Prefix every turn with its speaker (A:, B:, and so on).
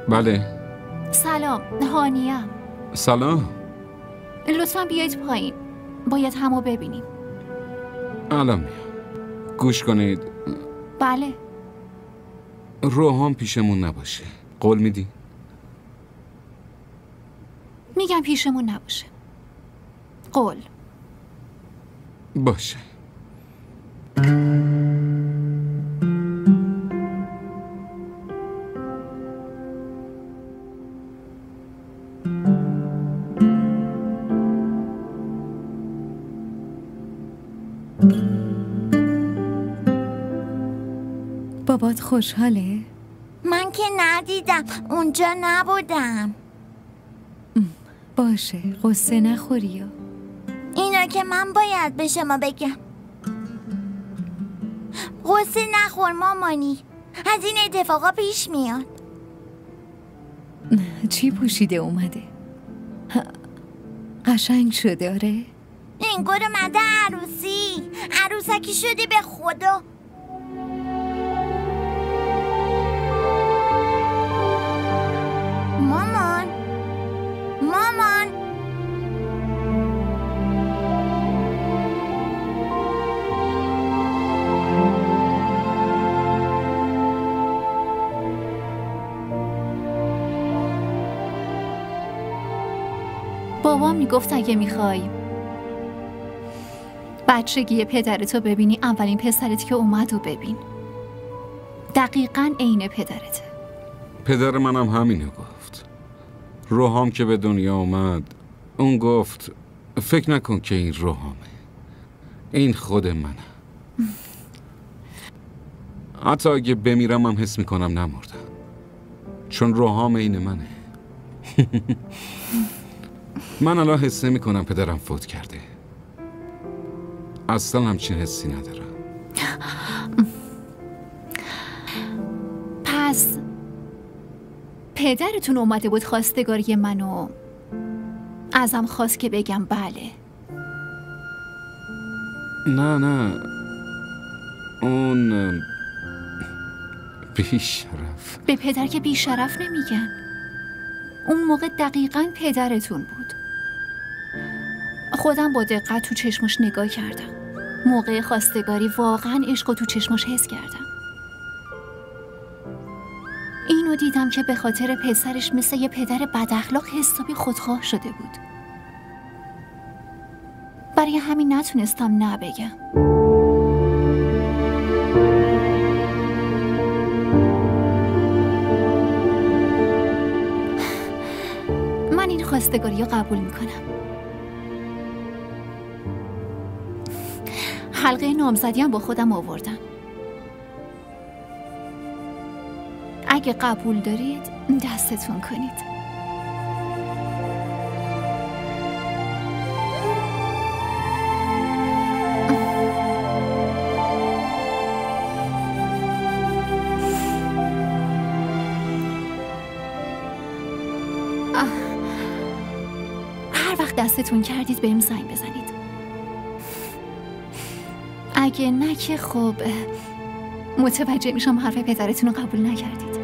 A: بله.
B: سلام، هانیم.
A: سلام.
B: لطفاً بیایید پایین. باید همو ببینیم.
A: الان میام. گوش کنید.
B: بله.
A: روحام پیشمون نباشه. قول میدی؟
B: میگم پیشمون نباشه. قول.
A: باشه.
C: بابات خوشحاله؟
D: من که ندیدم، اونجا نبودم.
C: باشه، قصه نخوری.
D: اینا که من باید به شما بگم. قصه نخور مامانی، از این اتفاقا پیش میاد.
C: چی پوشیده اومده؟ قشنگ شده آره؟
D: انگار اومده عروسی، عروسکی شده به خدا. مامان مامان
B: بابا میگفت اگه میخوای بچگی پدرتو ببینی، اولین پسرت که اومد و ببین. دقیقاً عین پدرته.
A: پدر منم همینو گفت. روحام که به دنیا اومد اون گفت فکر نکن که این روحامه، این خود منم. حتی اگه بمیرم هم حس میکنم نمردم، چون روحام این منه. من الان حس نمیکنم پدرم فوت کرده. اصلا همچین حسی ندارم.
B: پس پدرتون اومده بود خواستگاری منو، ازم خواست که بگم بله.
A: نه اون بیشرف.
B: به پدر که بیشرف نمیگن. اون موقع دقیقاً پدرتون بود. خودم با دقت تو چشمش نگاه کردم. موقع خواستگاری واقعاً عشقو تو چشمش حس کردم. اینو دیدم که به خاطر پسرش مثل یه پدر بداخلاق حسابی خودخواه شده بود. برای همین نتونستم نه بگم. من این خواستگاری رو قبول میکنم. حلقه نامزدی هم با خودم آوردم. اگه قبول دارید دستتون کنید. هر وقت دستتون کردید بهم زنگ بزنید. اگه نه که خب متوجه میشم حرف پدرتون رو قبول نکردید.